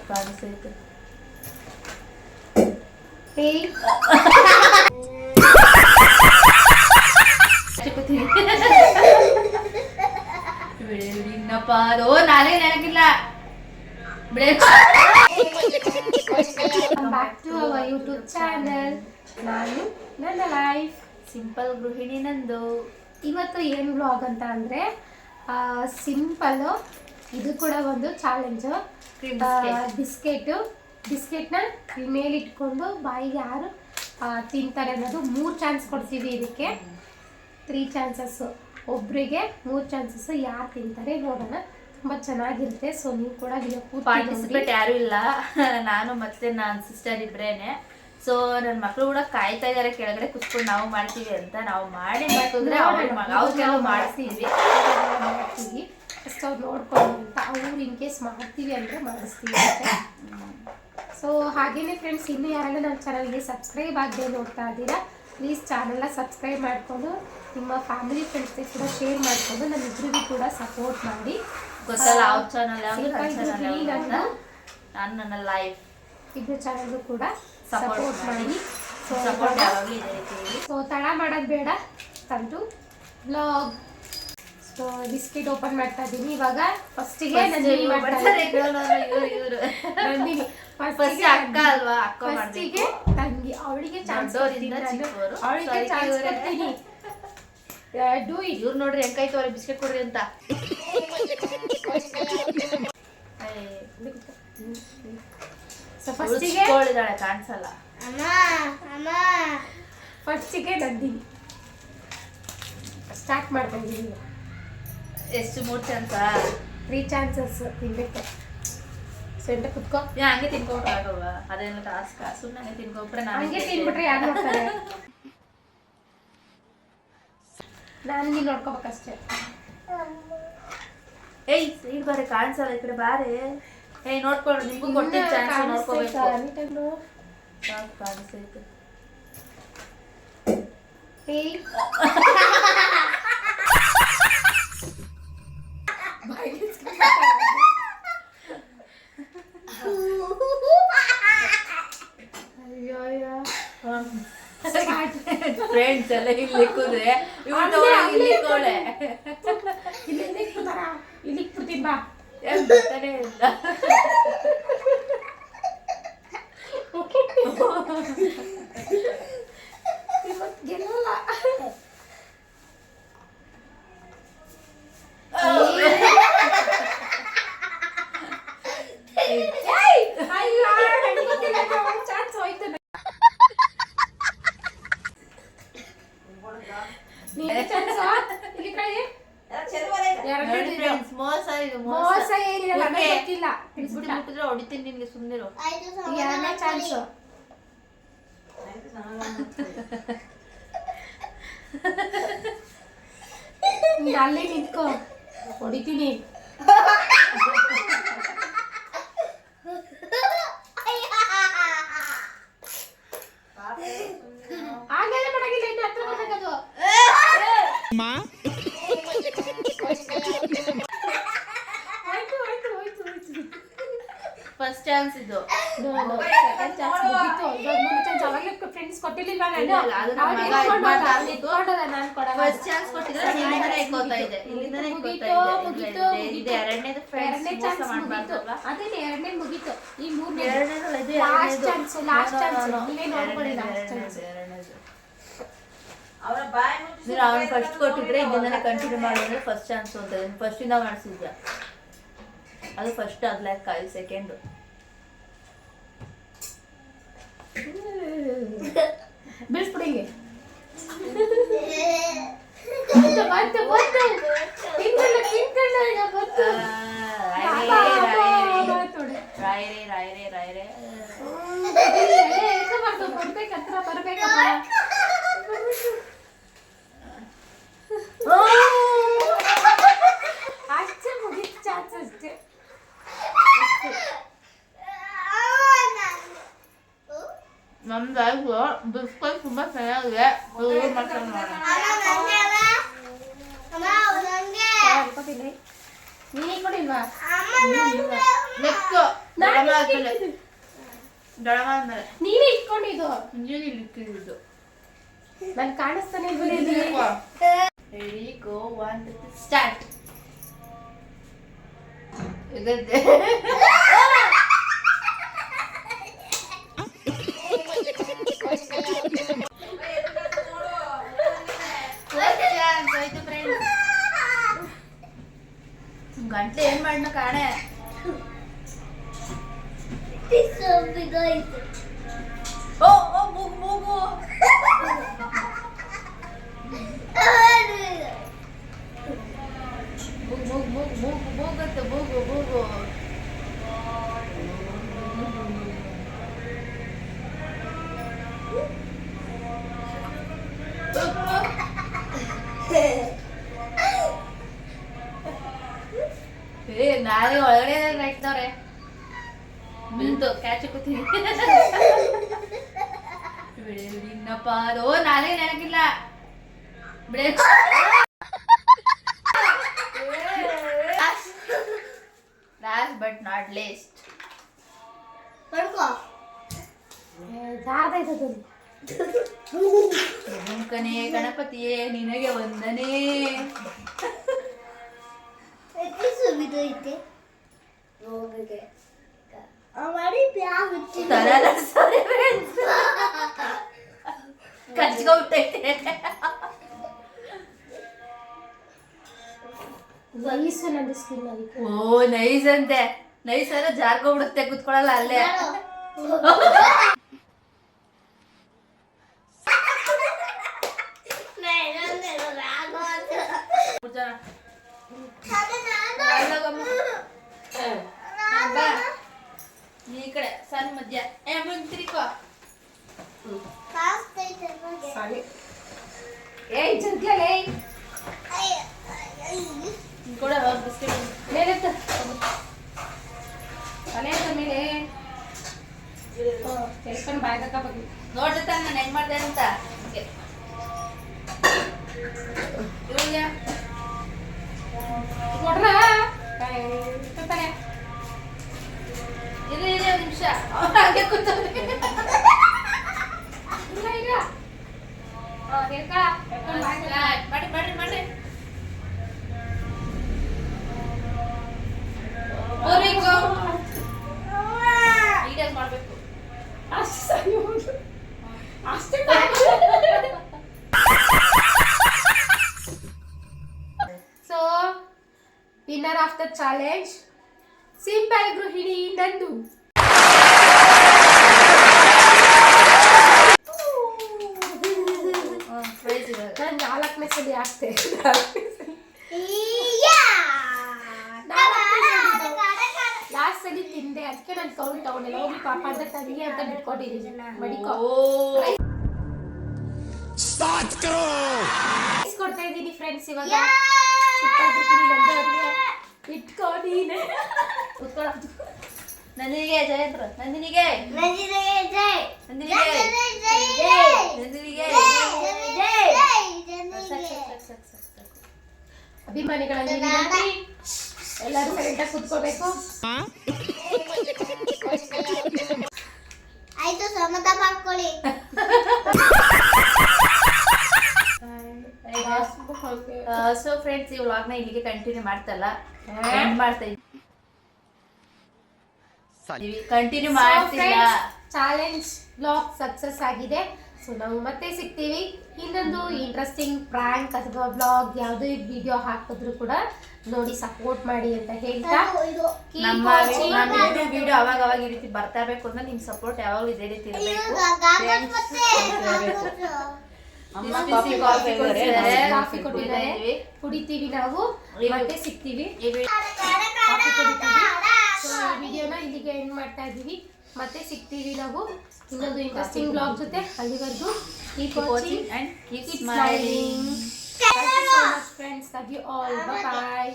ಕಾಣಿಸೈತೆ ಬಿಡಿನಪ್ಪ ಅದು ನಾನೇ ನೆನಕಿಲ್ಲ back to our YouTube channel. ನಾನು ನನ್ನ ಲೈಫ್ ಸಿಂಪಲ್ ಗೃಹಿಣಿ ನಂದು. ಇವತ್ತು ಏನು ಬ್ಲಾಗ್ ಅಂತ ಅಂದರೆ ಸಿಂಪಲ್. ಇದು ಕೂಡ ಒಂದು ಚಾಲೆಂಜು. ಬಿಸ್ಕೆಟ್ನ ಮೇಲಿಟ್ಕೊಂಡು ಬಾಯಿಗೆ ಯಾರು ತಿಂತಾರೆ ಅನ್ನೋದು 3 ಚಾನ್ಸ್ ಕೊಡ್ತೀವಿ. ಇದಕ್ಕೆ 3 ಚಾನ್ಸಸ್ಸು, ಒಬ್ಬರಿಗೆ 3 ಚಾನ್ಸಸ್ಸು. ಯಾರು ತಿಂತಾರೆ ನೋಡೋಣ. ತುಂಬ ಚೆನ್ನಾಗಿರುತ್ತೆ. ಸೊ ನೀವು ಕೂಡ ಪಾರ್ಟಿಸಿಪೇಟ್ ಯಾರು ಇಲ್ಲ, ನಾನು ಮತ್ತೆ ನನ್ನ ಸಿಸ್ಟರ್ ಇಬ್ರೇನೆ. ಸೊ ನನ್ನ ಮಕ್ಕಳು ಕೂಡ ಕಾಯ್ತಾ ಇದಾರೆ ಕೆಳಗಡೆ ಕುತ್ಕೊಂಡು ನಾವು ಮಾಡ್ತೀವಿ ಅಂತ. ನಾವು ಮಾಡಿ ಮಾಡಿದ್ರೆ ಅವ್ರಿಗೆಲ್ಲ ಮಾಡಿಸ್ತೀವಿ ಅಷ್ಟು ಅವ್ರು ನೋಡ್ಕೊಂಡು ಅಂತ. ಅವ್ರು ಇನ್ ಕೇಸ್ ಮಾಡ್ತೀವಿ ಅಂದರೆ ಮಾಡಿಸ್ತೀವಿ ಅಂತ. ಸೊ ಹಾಗೇನೆ ಫ್ರೆಂಡ್ಸ್, ಇನ್ನೂ ಯಾರೆಲ್ಲ ನಮ್ಮ ಚಾನಲ್ಗೆ ಸಬ್ಸ್ಕ್ರೈಬ್ ಆಗದೆ ನೋಡ್ತಾ ಇದ್ದೀರಾ, ಪ್ಲೀಸ್ ಚಾನಲ್ನ ಸಬ್ಸ್ಕ್ರೈಬ್ ಮಾಡಿಕೊಂಡು ನಿಮ್ಮ ಫ್ಯಾಮಿಲಿ ಫ್ರೆಂಡ್ಸ್ಗೆ ಕೂಡ ಶೇರ್ ಮಾಡಿಕೊಂಡು ನಮ್ಮಿಬ್ಬರಿಗೂ ಕೂಡ ಸಪೋರ್ಟ್ ಮಾಡಿ. ಗೊತ್ತಲ್ಲ ಅವ್ರ ಚಾನಲ್ ನಾನು ನನ್ನ ಲೈಫ್ ಇಬ್ಬರು ಚಾನಲ್ಗೂ ಕೂಡ ಸಪೋರ್ಟ್ ಮಾಡಿ. ಸೊ ತಡ ಮಾಡೋದು ಬೇಡ, ತಂದು ಬ್ಲಾಗ್. ಸೊ ಬಿಸ್ಕೆಟ್ ಓಪನ್ ಮಾಡ್ತಾ ಇದ್ದೀನಿ ಇವಾಗ. ಫಸ್ಟಿಗೆ ನಂದಿನಿ ತಂಗಿ, ಅವಳಿಗೆ ಚಾನ್ಸ್ ಕೊಡ್ತೀನಿ. ಇವ್ರು ನೋಡ್ರಿ ಹೆಂಗಾಯ್ತು ಅವ್ರಿಗೆ ಬಿಸ್ಕೆಟ್ ಕೊಡ್ರಿ ಅಂತ. ಫಸ್ಟಿಗೆ ಕಾಣಿಸಲ್ಲ. ಫಸ್ಟಿಗೆ ನಂದಿನಿ ಸ್ಟಾರ್ಟ್ ಮಾಡ್ತಾ ಇದ್ದೀನಿ. ಎಷ್ಟು 3 ಚಾನ್ಸ? 3 ಚಾನ್ಸಸ್ ತಿನ್ಬೇಕು. ಸೆಂಟ ಕುತ್ಕೋ. ಹಂಗೆ ತಿನ್ಕೊಂಡ್ರೆ ಆಗಲ್ವ? ಅದೇನು ಟಾಸ್ಕ್? ಸುಮ್ಮನೆ ಹಂಗೆ ತಿನ್ಕೊಂಡ್ರೆ ನಾನು ಹಂಗೆ ತಿನ್ಬಿಟ್ರೆ ಯಾರು ನೋಡ್ತಾರೆ? ನಾನು ನೀನು ನೋಡ್ಕೋಬೇಕಷ್ಟೇ. ಏಯ್ ಸೈಡ್ ಬಾರೆ, ಕಾಣಿಸಲ್ಲ ಈ ಕಡೆ ಬಾರೆ. ಏಯ್ ನೋಡ್ಕೊಂಡು ನಿಮ್ಗೂ ಕೊಟ್ಟಿದ್ದ ಚಾನ್ಸ್ ನೋಡ್ಕೋಬೇಕು. ಕಾಣಿಸೈತೆ. ಏಯ್ ಫ್ರೆಂಡ್ಸ್ ಎಲ್ಲ ಇಲ್ಲಿ ಕೂದ್ರೆ ಇವ್ಳೆ ಇಲ್ಲಿ ಕೂತೀನಿ ಬಾ. ಬರ್ತಾನೆ ಇಲ್ಲ. ಇವತ್ತು ಗೆಲ್ಲಲ್ಲ. ಮೋಸ ಏನಿಲ್ಲ, ಗೊತ್ತಿಲ್ಲ. ಮುಟ್ಟಿದ್ರೆ ಹೊಡಿತೀನಿ ನಿನ್ಗೆ, ಸುಮ್ಮನಿರು. ಎರಡನೇ ಚಾನ್ಸ್. ಅಲ್ಲೇ ನಿಂತ್ಕೋ, ಹೊಡಿತೀನಿ. ಹಾಗೆಲ್ಲ ಮಾಡಂಗಿಲ್ಲ, ಇನ್ನು ಹತ್ರ ಬರಬೇಕದು. ಫಸ್ಟ್ ಚಾನ್ಸ್ ಇದು. ಫ್ರೆಂಡ್ಸ್ ಕೊಟ್ಟಿರ್ಲಿಲ್ಲ. ಫಸ್ಟ್ ಚಾನ್ಸ್ ಕೊಟ್ಟಿದ್ರೆ ಇಲ್ಲಿಂದನೇ ಇಟ್ಕೋತಾ ಇದೆ. ಇದು ಎರಡನೇದು ಫ್ರೆಂಡ್ಸ್. ಅದೇ ಎರಡನೇ ಮುಗೀತು. ಈ ಮೂರನೇ ಲಾಸ್ಟ್ ಚಾನ್ಸ್. ನೀವೇ ನೋಡ್ಕೊಳ್ಳಿ ಲಾಸ್ಟ್ ಚಾನ್ಸ್. ಅವ್ನು ಫಸ್ಟ್ ಕೊಟ್ಟಿದ್ರೆ ಇದರಿಂದನೇ ಕಂಟಿನ್ಯೂ ಮಾಡಿದ್ರೆ ಫಸ್ಟ್ ಚಾನ್ಸ್ ಅಂತ. ಫಸ್ಟ್ ಇಂದ ಮಾಡಿಸಿದ್ಯಾ ಅದು ಫಸ್ಟ್, ಅದ್ಲಾಕ ಸೆಕೆಂಡ್. ಬಿಡಿಸ್ಬಿಡಿ ಹಿಂಗೆ. ಅಷ್ಟೇ ಮುಗಿದ ಚಾನ್ಸ್ ಅಷ್ಟೇ. ನಮ್ದು ಬಿಸ್ಕೆಟ್ ತುಂಬಾ ಚೆನ್ನಾಗಿದೆ. ನೀನೇ ಕೊಡಿಲ್ವಾ? ದೊಡ್ಡಮ್ಮ ಆದ್ಮೇಲೆ ದೊಡ್ಡಮ್ಮ ಆದ್ಮೇಲೆ ನೀನೇ ಇಟ್ಕೊಂಡಿದ್ದು. ನೀನು ಇಲ್ಲಿ ಇಕ್ಕಿದ್ದು. ನನ್ ಕಾಣಿಸ್ತಾನೆ ರೆಡಿ ಗೋ 1 2 ಸ್ಟಾರ್ಟ್. ಗಂಟೆ ಏನ್ ಮಾಡ್ನ ಕಾಣೆ. ಓ ಓ ಮೂಗು ಮೂಗು ಮೂಗತ್ತೆ ಮೂಗು ಮೂಗು. ನಾಳೆ ಒಳಗಡೆ ಇಟ್ಟವ್ರೆ ಬಿಲ್ತು ಕ್ಯಾಚ್ ಕೂತೀನಿ. ಬಿಡಿನಪ್ಪ ಅದು ನಾಳೆ ನೆನಕಿಲ್ಲ ಬಿಡ. Last but not least. ಕಣೆ ಗಣಪತಿಯೇ ನಿನಗೆ ವಂದನೆ. ಕಚ್ಕೊಂಡ್ಬಿಟ್ಟೈತೆ. ಓ ನೈಸ್ ಅಂತೆ. ನೈಸ್ ಅಂದ್ರೆ ಜಾರ್ಕೊಂಡ್ಬಿಡುತ್ತೆ, ಕುತ್ಕೊಳ್ಳಲ್ಲ ಅಲ್ಲೇ. ಈ ಕಡೆ ಸಣ್ಣ ಮಧ್ಯ ತಿರ್ಕೋ. ಕೂಡ ಬಿಸ್ಕೆಟ್ ಮೇಲೆ ಮೇಲೆ ತೆಳ್ಕೊಂಡು ಬ್ಯಾಗ್ ಹಾಕಬೇಕು. ನೋಡ್ರಿ ತಾನೆ ನಾನು ಹೆಂಗ್ ಮಾಡ್ದೆ ಅಂತ. ಇವ್ರಿಗೆ ಕೊಡ್ರ ಇರ್ಲಿ ಒಂದು ನಿಮಿಷ ಹಾಗೆ ಕೂತವ್ರೆ. ಈಗ ಮಾಡಿ ಮಾಡಿ ಮಾಡಿ ನೀಟಾಗಿ ಮಾಡ್ಬೇಕು. So winner of the challenge simple ಗೃಹಿಣಿ ನಂದು. ನಾನು 4ನೇ ಸಲ ಆಗ್ತೆ. ಲಾಸ್ಟ್ ಸಲ ತಿಂದೆ, ಅದಕ್ಕೆ ನಾನು ಕೌಂಟ್ ತಗೊಂಡಿಲ್ಲ. ಹೋಗಿ ಪಾಪ ಅಂತ ತಂಗಿ ಅಂತ ಬಿಟ್ಕೊಂಡಿದ್ದೀನಿ. ಮಡಿಕೋ ಕೊಡ್ತಾ ಇದ್ದೀನಿ ಫ್ರೆಂಡ್ಸ್. ಇವಾಗ ಇಟ್ಕೊಂಡಿನೇ ನಂದಿನಿಗೆ ಜಯಂತ್ರ ನಂದಿನಿಗೆ ಅಭಿಮಾನಿಗಳಲ್ಲಿ ವಿನಂತಿ, ಎಲ್ಲರೂ ಕರೆಕ್ಟಾಗಿ ಕುತ್ಕೋಬೇಕು. ಆಯ್ತು, ಸಮತ ಮಾಡ್ಕೊಳ್ಳಿ. ಸೊ ಫ್ರೆಂಡ್ಸ್, ಈ ವ್ಲಾಗ್ನ ಇಲ್ಲಿಗೆ ಕಂಟಿನ್ಯೂ ಮಾಡ್ತಲ್ಲ, ಎಂಡ್ ಮಾಡ್ತಾ ಇದ್ದೀವಿ. ಕಂಟಿನ್ಯೂ ಮಾಡ್ತಿಲ್ಲ. ಚಾಲೆಂಜ್ ವ್ಲಾಗ್ ಸಕ್ಸಸ್ ಆಗಿದೆ. ಸೊ ನಾವು ಮತ್ತೆ ಸಿಗ್ತೀವಿ. ಇನ್ನೊಂದು ಇಂಟ್ರೆಸ್ಟಿಂಗ್ ಪ್ರಾಂಕ್ ಅಥವಾ ವ್ಲಾಗ್ ಯಾವುದೇ ವಿಡಿಯೋ ಹಾಕಿದ್ರು ಕೂಡ ನೋಡಿ ಸಪೋರ್ಟ್ ಮಾಡಿ ಅಂತ ಹೇಳ್ತಾ, ನಮ್ಮ ವಿಡಿಯೋ ಅವಾಗ ಅವಾಗ ಈ ರೀತಿ ಬರ್ತಾ ಇರಬೇಕು ಅಂದ್ರೆ ನಿಮ್ ಸಪೋರ್ಟ್ ಯಾವಾಗಲೂ ಇದೇ ರೀತಿ ಇರಬೇಕು. ಕಾಫಿ ಕೊಟ್ಟಿದ್ದಾರೆ, ಕುಡಿತೀವಿ ನಾವು. ಮತ್ತೆ ಸಿಗ್ತೀವಿ. ಕಾಫಿ ಕುಡಿತೀವಿ. ಸೊ ಈ ವಿಡಿಯೋನ ಇಲ್ಲಿಗೆ ಎಂಡ್ ಮಾಡ್ತಾ ಇದ್ದೀವಿ. ಮತ್ತೆ ಸಿಗ್ತೀವಿ ನಾವು ಇನ್ನೊಂದು ಇಂಟ್ರೆಸ್ಟಿಂಗ್ ಬ್ಲಾಗ್ ಜೊತೆ. ಅಲ್ಲಿವರೆಗೂ keep watching and keep keep smiling. smiling. Thank you so much friends. Love you all. Bye bye.